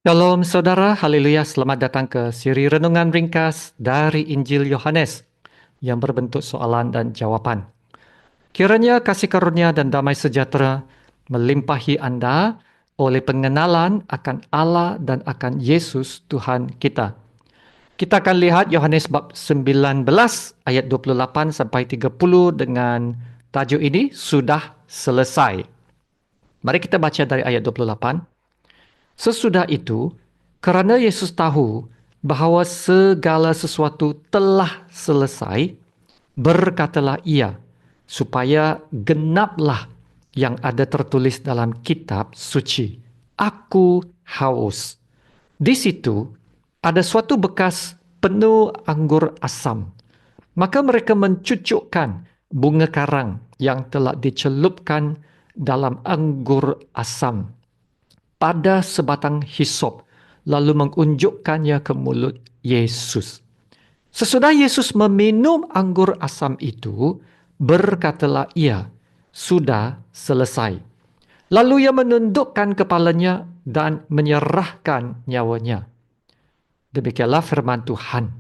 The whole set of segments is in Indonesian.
Shalom saudara, haleluya, selamat datang ke siri renungan ringkas dari Injil Yohanes yang berbentuk soalan dan jawaban. Kiranya kasih karunia dan damai sejahtera melimpahi Anda oleh pengenalan akan Allah dan akan Yesus Tuhan kita. Kita akan lihat Yohanes bab 19 ayat 28 sampai 30 dengan tajuk ini, sudah selesai. Mari kita baca dari ayat 28. Sesudah itu, kerana Yesus tahu bahawa segala sesuatu telah selesai, berkatalah ia, supaya genaplah yang ada tertulis dalam kitab suci. Aku haus. Di situ ada suatu bekas penuh anggur asam. Maka mereka mencucukkan bunga karang yang telah dicelupkan dalam anggur asam pada sebatang hisop, lalu mengunjukkannya ke mulut Yesus. Sesudah Yesus meminum anggur asam itu, berkatalah ia, sudah selesai. Lalu ia menundukkan kepalanya dan menyerahkan nyawanya. Demikianlah firman Tuhan.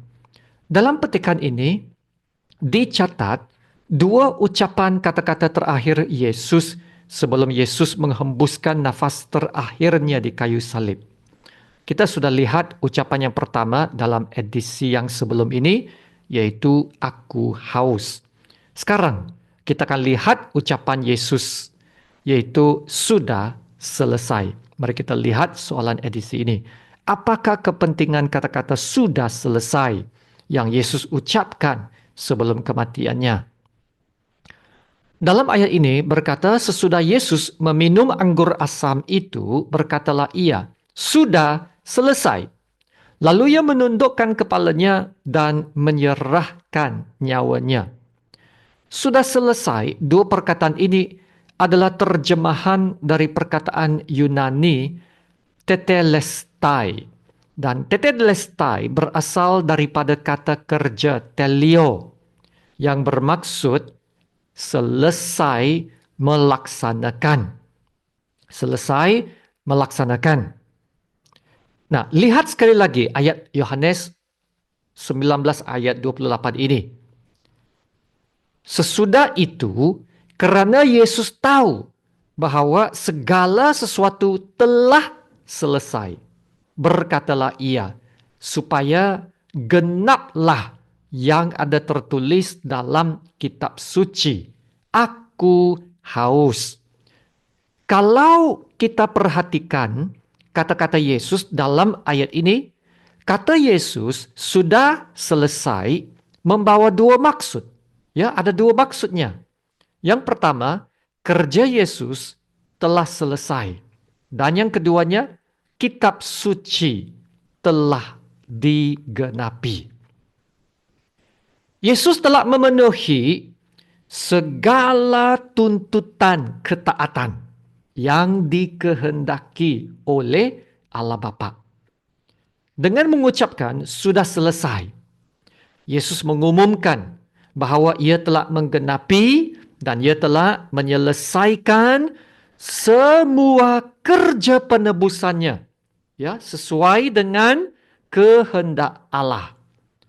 Dalam petikan ini, dicatat dua ucapan kata-kata terakhir Yesus sebelum Yesus menghembuskan nafas terakhirnya di kayu salib. Kita sudah lihat ucapan yang pertama dalam edisi yang sebelum ini, yaitu aku haus. Sekarang kita akan lihat ucapan Yesus, yaitu sudah selesai. Mari kita lihat soalan edisi ini. Apakah kepentingan kata-kata sudah selesai yang Yesus ucapkan sebelum kematiannya? Dalam ayat ini berkata, sesudah Yesus meminum anggur asam itu, berkatalah ia, sudah selesai. Lalu ia menundukkan kepalanya dan menyerahkan nyawanya. Sudah selesai, dua perkataan ini adalah terjemahan dari perkataan Yunani tetelestai. Dan tetelestai berasal daripada kata kerja telio yang bermaksud selesai melaksanakan. Selesai melaksanakan. Nah, lihat sekali lagi ayat Yohanes 19 ayat 28 ini. Sesudah itu, kerana Yesus tahu bahawa segala sesuatu telah selesai, berkatalah ia, supaya genaplah yang ada tertulis dalam kitab suci. Aku haus. Kalau kita perhatikan kata-kata Yesus dalam ayat ini, kata Yesus sudah selesai membawa dua maksud. Ya, ada dua maksudnya. Yang pertama, kerja Yesus telah selesai. Dan yang keduanya, kitab suci telah digenapi. Yesus telah memenuhi segala tuntutan ketaatan yang dikehendaki oleh Allah Bapa. Dengan mengucapkan sudah selesai, Yesus mengumumkan bahawa ia telah menggenapi dan ia telah menyelesaikan semua kerja penebusannya, ya, sesuai dengan kehendak Allah.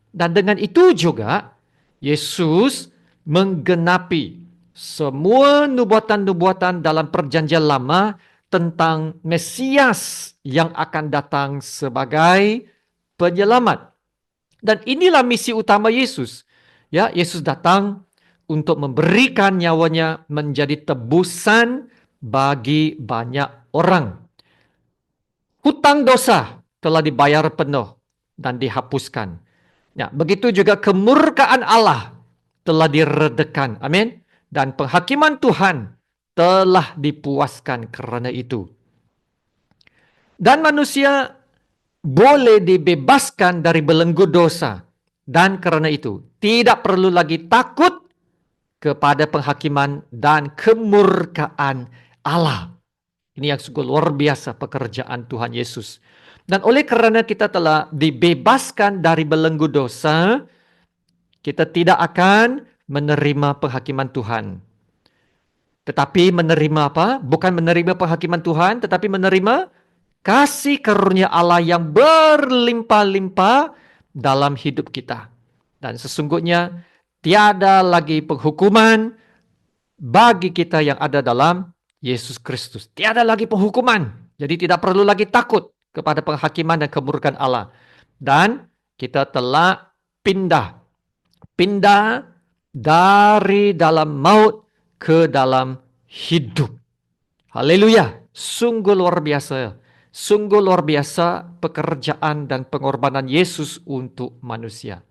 Dan dengan itu juga Yesus menggenapi semua nubuatan-nubuatan dalam perjanjian lama tentang Mesias yang akan datang sebagai penyelamat. Dan inilah misi utama Yesus. Ya, Yesus datang untuk memberikan nyawanya menjadi tebusan bagi banyak orang. Hutang dosa telah dibayar penuh dan dihapuskan. Ya, begitu juga kemurkaan Allah telah diredakan. Amin. Dan penghakiman Tuhan telah dipuaskan kerana itu. Dan manusia boleh dibebaskan dari belenggu dosa. Dan kerana itu, tidak perlu lagi takut kepada penghakiman dan kemurkaan Allah. Ini yang sungguh luar biasa pekerjaan Tuhan Yesus. Dan oleh kerana kita telah dibebaskan dari belenggu dosa, kita tidak akan menerima penghakiman Tuhan. Tetapi menerima apa? Bukan menerima penghakiman Tuhan, tetapi menerima kasih karunia Allah yang berlimpah-limpah dalam hidup kita. Dan sesungguhnya tiada lagi penghukuman bagi kita yang ada dalam Yesus Kristus. Tiada lagi penghukuman. Jadi tidak perlu lagi takut kepada penghakiman dan kemurkaan Allah. Dan kita telah pindah dari dalam maut ke dalam hidup. Haleluya. Sungguh luar biasa. Sungguh luar biasa pekerjaan dan pengorbanan Yesus untuk manusia.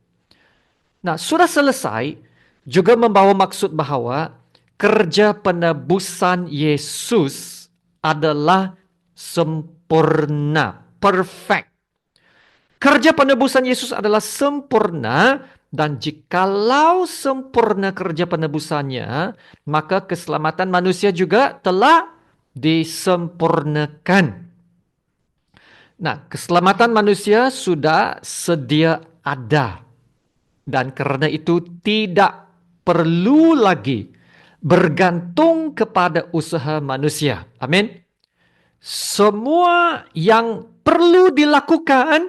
Nah, sudah selesai juga membawa maksud bahwa kerja penebusan Yesus adalah sempurna, perfect. Kerja penebusan Yesus adalah sempurna, dan jikalau sempurna kerja penebusannya, maka keselamatan manusia juga telah disempurnakan. Nah, keselamatan manusia sudah sedia ada. Dan karena itu tidak perlu lagi bergantung kepada usaha manusia. Amin. Semua yang perlu dilakukan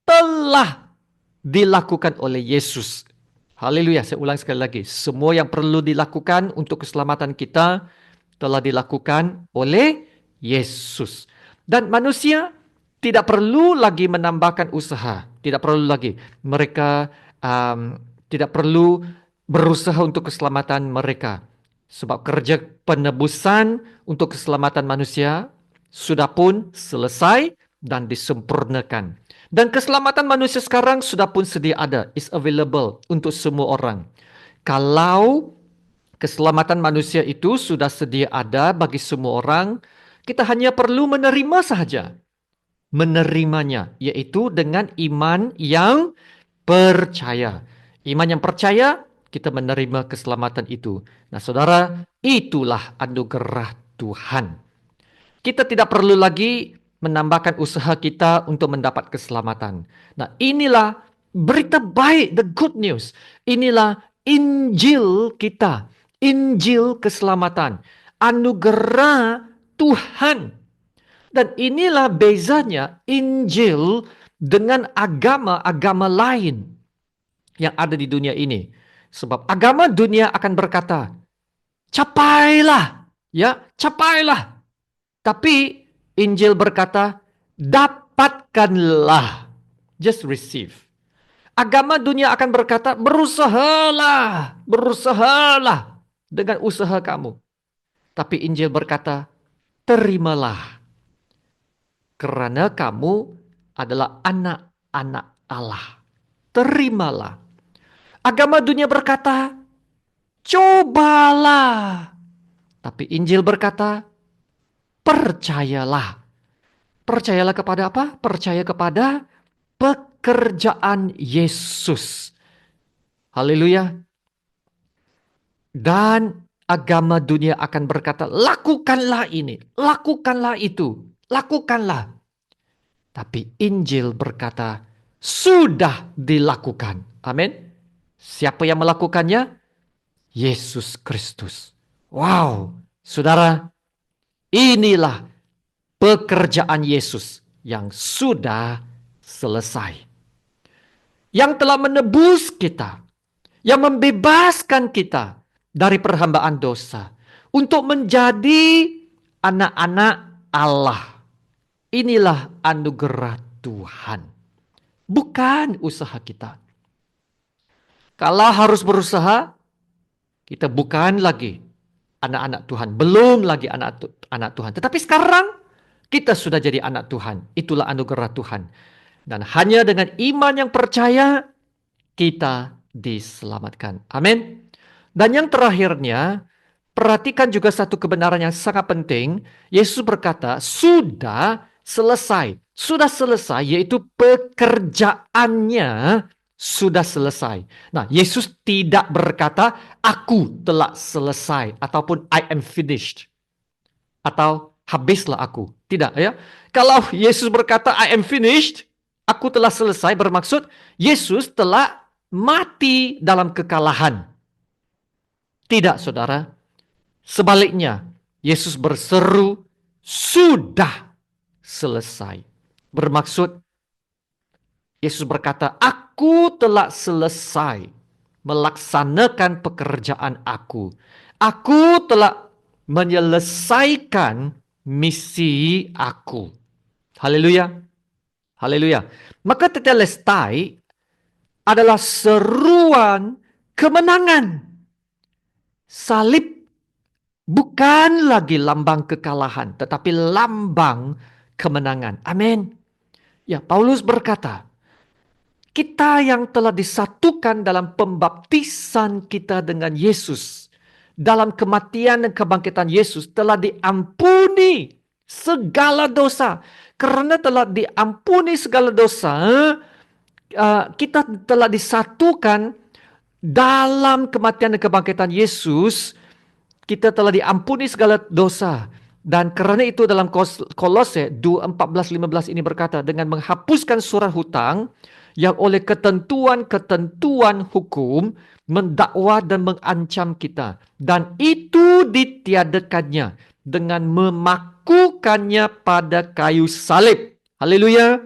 telah dilakukan oleh Yesus. Haleluya, saya ulang sekali lagi. Semua yang perlu dilakukan untuk keselamatan kita telah dilakukan oleh Yesus. Dan manusia tidak perlu lagi menambahkan usaha. Tidak perlu lagi. Mereka tidak perlu berusaha untuk keselamatan mereka. Sebab kerja penebusan untuk keselamatan manusia sudah pun selesai dan disempurnakan. Dan keselamatan manusia sekarang sudah pun sedia ada. Is available untuk semua orang. Kalau keselamatan manusia itu sudah sedia ada bagi semua orang, kita hanya perlu menerima sahaja. Menerimanya, yaitu dengan iman yang percaya. Iman yang percaya, kita menerima keselamatan itu. Nah, saudara, itulah anugerah Tuhan. Kita tidak perlu lagi menambahkan usaha kita untuk mendapat keselamatan. Nah, inilah berita baik, the good news. Inilah Injil kita, Injil keselamatan, anugerah Tuhan. Dan inilah bezanya Injil dengan agama-agama lain yang ada di dunia ini. Sebab agama dunia akan berkata, capailah, ya, capailah. Tapi Injil berkata, dapatkanlah. Just receive. Agama dunia akan berkata, berusahalah, berusahalah dengan usaha kamu. Tapi Injil berkata, terimalah. Karena kamu adalah anak-anak Allah. Terimalah. Agama dunia berkata, cobalah. Tapi Injil berkata, percayalah. Percayalah kepada apa? Percaya kepada pekerjaan Yesus. Haleluya. Dan agama dunia akan berkata, lakukanlah ini, lakukanlah itu. Lakukanlah. Tapi Injil berkata, sudah dilakukan. Amin. Siapa yang melakukannya? Yesus Kristus. Wow, saudara, inilah pekerjaan Yesus yang sudah selesai. Yang telah menebus kita, yang membebaskan kita dari perhambaan dosa untuk menjadi anak-anak Allah. Inilah anugerah Tuhan. Bukan usaha kita. Kalau harus berusaha, kita bukan lagi anak-anak Tuhan. Belum lagi anak Tuhan. Tetapi sekarang kita sudah jadi anak Tuhan. Itulah anugerah Tuhan. Dan hanya dengan iman yang percaya, kita diselamatkan. Amin. Dan yang terakhirnya, perhatikan juga satu kebenaran yang sangat penting. Yesus berkata, sudah selesai. Sudah selesai, yaitu pekerjaannya sudah selesai. Nah, Yesus tidak berkata, aku telah selesai. Ataupun I am finished. Atau habislah aku. Tidak ya. Kalau Yesus berkata I am finished, aku telah selesai, bermaksud Yesus telah mati dalam kekalahan. Tidak, saudara. Sebaliknya, Yesus berseru, sudah selesai. Bermaksud, Yesus berkata, aku telah selesai melaksanakan pekerjaan aku. Aku telah menyelesaikan misi aku. Haleluya. Haleluya. Maka tetelestai adalah seruan kemenangan. Salib bukan lagi lambang kekalahan, tetapi lambang kemenangan. Amin. Ya, Paulus berkata, kita yang telah disatukan dalam pembaptisan kita dengan Yesus, dalam kematian dan kebangkitan Yesus, telah diampuni segala dosa. Karena telah diampuni segala dosa, kita telah disatukan dalam kematian dan kebangkitan Yesus. Kita telah diampuni segala dosa. Dan karena itu dalam Kolose 2:14-15 ini berkata, dengan menghapuskan surat hutang yang oleh ketentuan-ketentuan hukum mendakwa dan mengancam kita. Dan itu ditiadakannya dengan memakukannya pada kayu salib. Haleluya.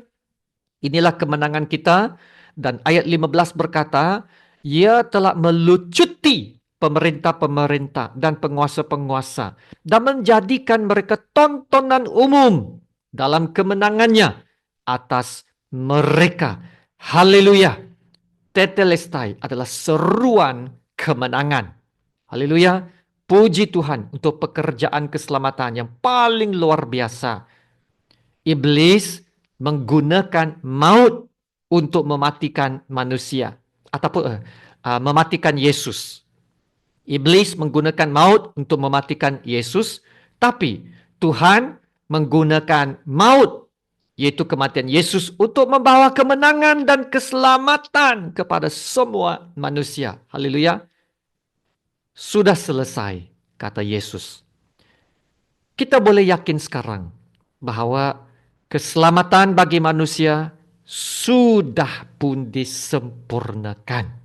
Inilah kemenangan kita. Dan ayat 15 berkata, ia telah melucuti pemerintah-pemerintah dan penguasa-penguasa dan menjadikan mereka tontonan umum dalam kemenangannya atas mereka. Haleluya. Tetelestai adalah seruan kemenangan. Haleluya. Puji Tuhan untuk pekerjaan keselamatan yang paling luar biasa. Iblis menggunakan maut untuk mematikan manusia ataupun mematikan Yesus. Iblis menggunakan maut untuk mematikan Yesus, tapi Tuhan menggunakan maut, yaitu kematian Yesus, untuk membawa kemenangan dan keselamatan kepada semua manusia. Haleluya. Sudah selesai, kata Yesus. Kita boleh yakin sekarang bahwa keselamatan bagi manusia sudah pun disempurnakan.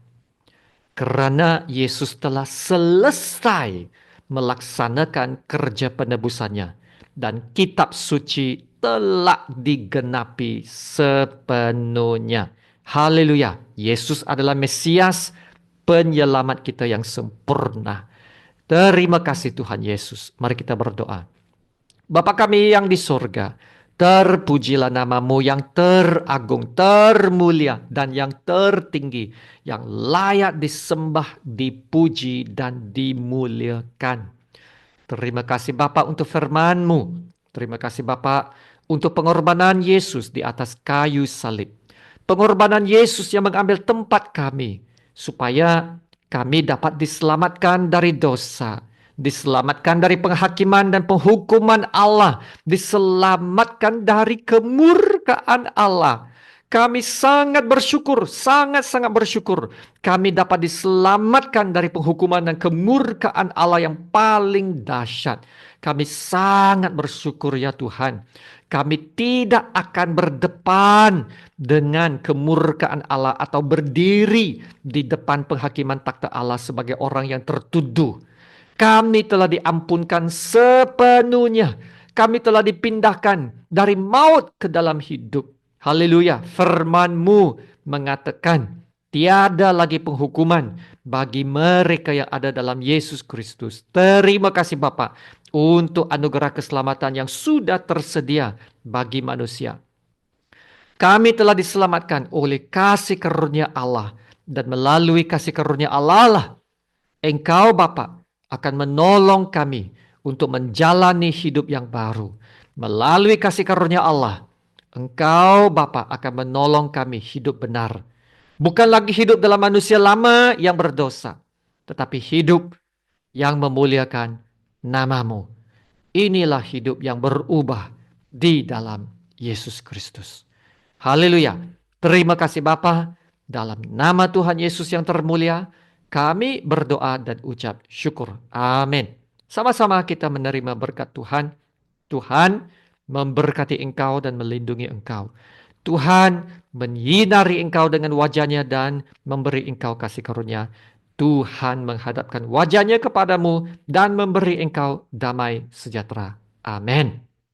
Karena Yesus telah selesai melaksanakan kerja penebusannya. Dan kitab suci telah digenapi sepenuhnya. Haleluya. Yesus adalah Mesias, penyelamat kita yang sempurna. Terima kasih Tuhan Yesus. Mari kita berdoa. Bapa kami yang di sorga, terpujilah namamu yang teragung, termulia, dan yang tertinggi, yang layak disembah, dipuji, dan dimuliakan. Terima kasih Bapa untuk firman-Mu. Terima kasih Bapa untuk pengorbanan Yesus di atas kayu salib. Pengorbanan Yesus yang mengambil tempat kami, supaya kami dapat diselamatkan dari dosa, diselamatkan dari penghakiman dan penghukuman Allah, diselamatkan dari kemurkaan Allah. Kami sangat bersyukur, sangat-sangat bersyukur. Kami dapat diselamatkan dari penghukuman dan kemurkaan Allah yang paling dahsyat. Kami sangat bersyukur ya Tuhan. Kami tidak akan berdepan dengan kemurkaan Allah atau berdiri di depan penghakiman takhta Allah sebagai orang yang tertuduh. Kami telah diampunkan sepenuhnya. Kami telah dipindahkan dari maut ke dalam hidup. Haleluya. Firman-Mu mengatakan tiada lagi penghukuman bagi mereka yang ada dalam Yesus Kristus. Terima kasih Bapa untuk anugerah keselamatan yang sudah tersedia bagi manusia. Kami telah diselamatkan oleh kasih karunia Allah. Dan melalui kasih karunia Allah lah, Engkau Bapa akan menolong kami untuk menjalani hidup yang baru. Melalui kasih karunia Allah, Engkau Bapa akan menolong kami hidup benar. Bukan lagi hidup dalam manusia lama yang berdosa, tetapi hidup yang memuliakan nama-Mu. Inilah hidup yang berubah di dalam Yesus Kristus. Haleluya. Terima kasih Bapa. Dalam nama Tuhan Yesus yang termulia, kami berdoa dan ucap syukur. Amin. Sama-sama kita menerima berkat Tuhan. Tuhan memberkati engkau dan melindungi engkau. Tuhan menyinari engkau dengan wajahnya dan memberi engkau kasih karunia. Tuhan menghadapkan wajahnya kepadamu dan memberi engkau damai sejahtera. Amin.